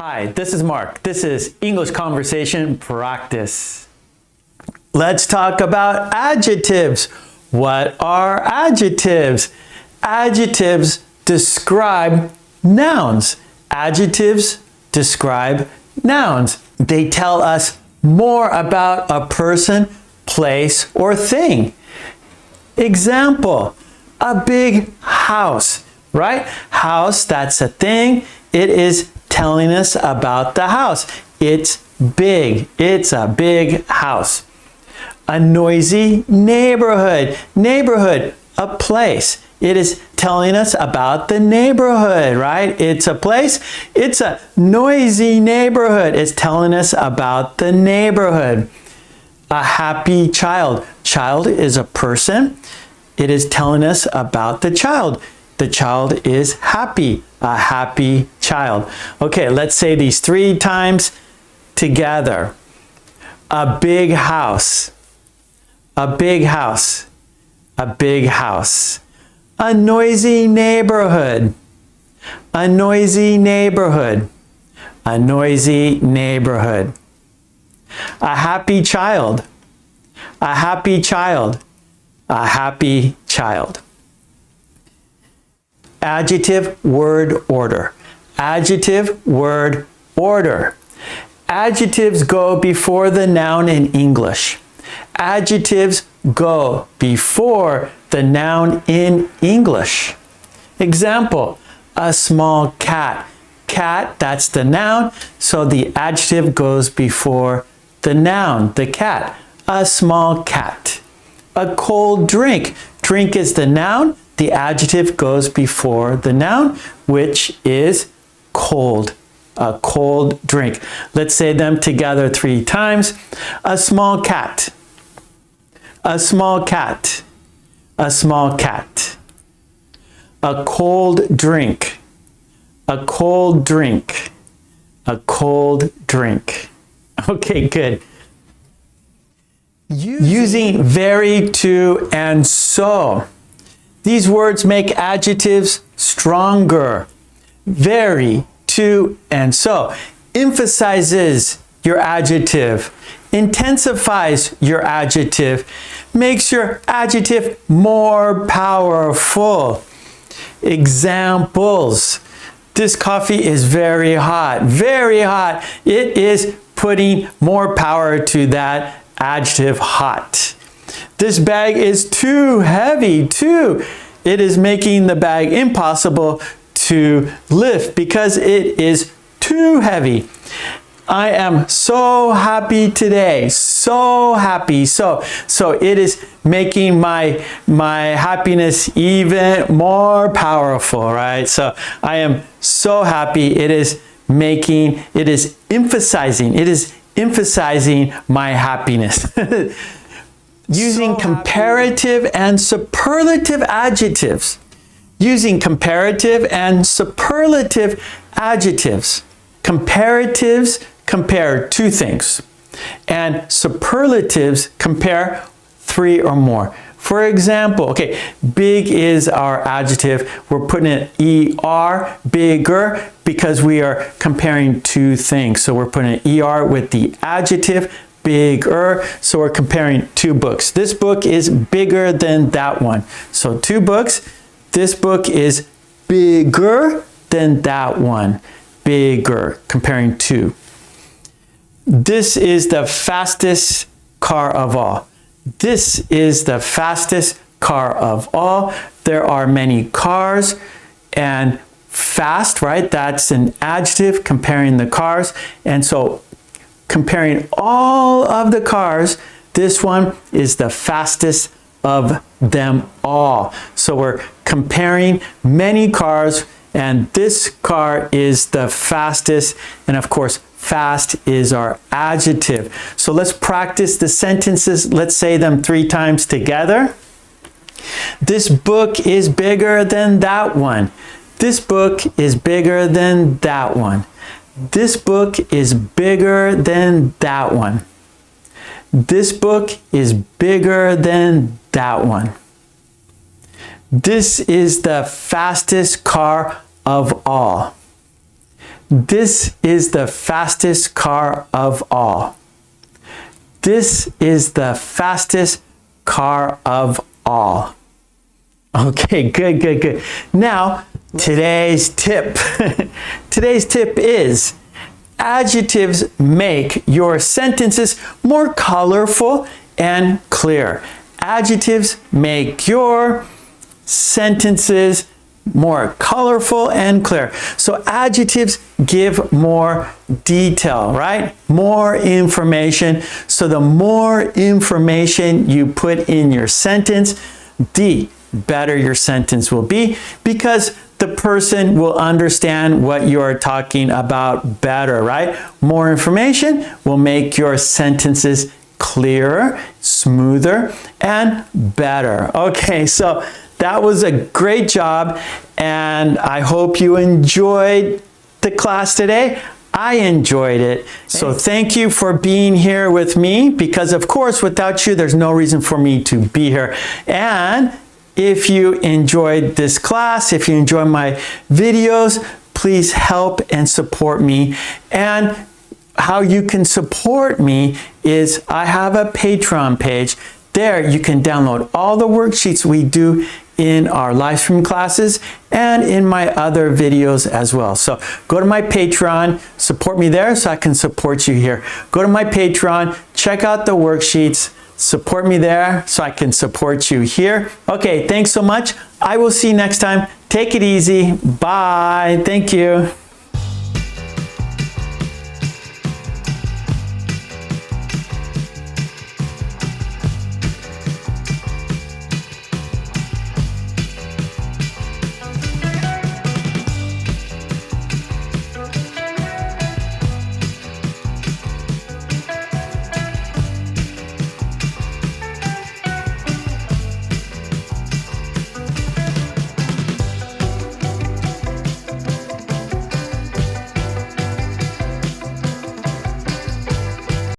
Hi, this is Mark. This is English Conversation Practice. Let's talk about adjectives. What are adjectives? Adjectives describe nouns. Adjectives describe nouns. They tell us more about a person, place, or thing. Example, a big house, right? House, that's a thing. It is telling us about the house. It's big. It's a big house. A noisy neighborhood. Neighborhood, a place. It is telling us about the neighborhood, right? It's a place. It's a noisy neighborhood. It's telling us about the neighborhood. A happy child. Child is a person. It is telling us about the child. The child is happy. A happy child. Okay, let's say these 3 times together. A big house. A big house. A big house. A noisy neighborhood. A noisy neighborhood. A noisy neighborhood. A happy child. A happy child. A happy child. Adjective, word, order. Adjective, word, order. Adjectives go before the noun in English. Adjectives go before the noun in English. Example, a small cat. Cat, that's the noun, so the adjective goes before the noun, the cat. A small cat. A cold drink. Drink is the noun. The adjective goes before the noun, which is cold. A cold drink. Let's say them together 3 times. A small cat. A small cat. A small cat. A cold drink. A cold drink. A cold drink. Okay, good. Using very, to, and so. These words make adjectives stronger. Very, to, and so. Emphasizes your adjective. Intensifies your adjective. Makes your adjective more powerful. Examples. This coffee is very hot. Very hot. It is putting more power to that adjective hot. This bag is too heavy, too. It is making the bag impossible to lift because it is too heavy. I am so happy today. So happy. So it is making my happiness even more powerful, right? So I am so happy. It is emphasizing my happiness. Using comparative and superlative adjectives. Using comparative and superlative adjectives. Comparatives compare 2 things, and superlatives compare 3 or more. For example, okay, big is our adjective. We're putting an ER, bigger, because we are comparing 2 things. So we're putting an ER with the adjective, bigger. So we're comparing 2 books. This book is bigger than that one. So 2 books. This book is bigger than that one. Bigger, comparing 2. This is the fastest car of all. This is the fastest car of all. There are many cars, and fast, right? That's an adjective comparing the cars. And so comparing all of the cars, this one is the fastest of them all. So we're comparing many cars, and this car is the fastest. And of course, fast is our adjective. So let's practice the sentences. Let's say them 3 times together. This book is bigger than that one. This book is bigger than that one. This book is bigger than that one. This book is bigger than that one. This is the fastest car of all. This is the fastest car of all. This is the fastest car of all. Okay, good. Now, today's tip. Today's tip is adjectives make your sentences more colorful and clear. Adjectives make your sentences more colorful and clear. So adjectives give more detail, right? More information. So the more information you put in your sentence, the better your sentence will be, because the person will understand what you are talking about better, right? More information will make your sentences clearer, smoother, and better. Okay, so that was a great job, and I hope you enjoyed the class today. I enjoyed it. So thank you for being here with me, because of course, without you, there's no reason for me to be here. And if you enjoyed this class, if you enjoy my videos, please help and support me. And how you can support me is I have a Patreon page. There you can download all the worksheets we do in our live stream classes and in my other videos as well. So go to my Patreon, support me there so I can support you here. Go to my Patreon, check out the worksheets, support me there so I can support you here. Okay, thanks so much. I will see you next time. Take it easy. Bye. Thank you.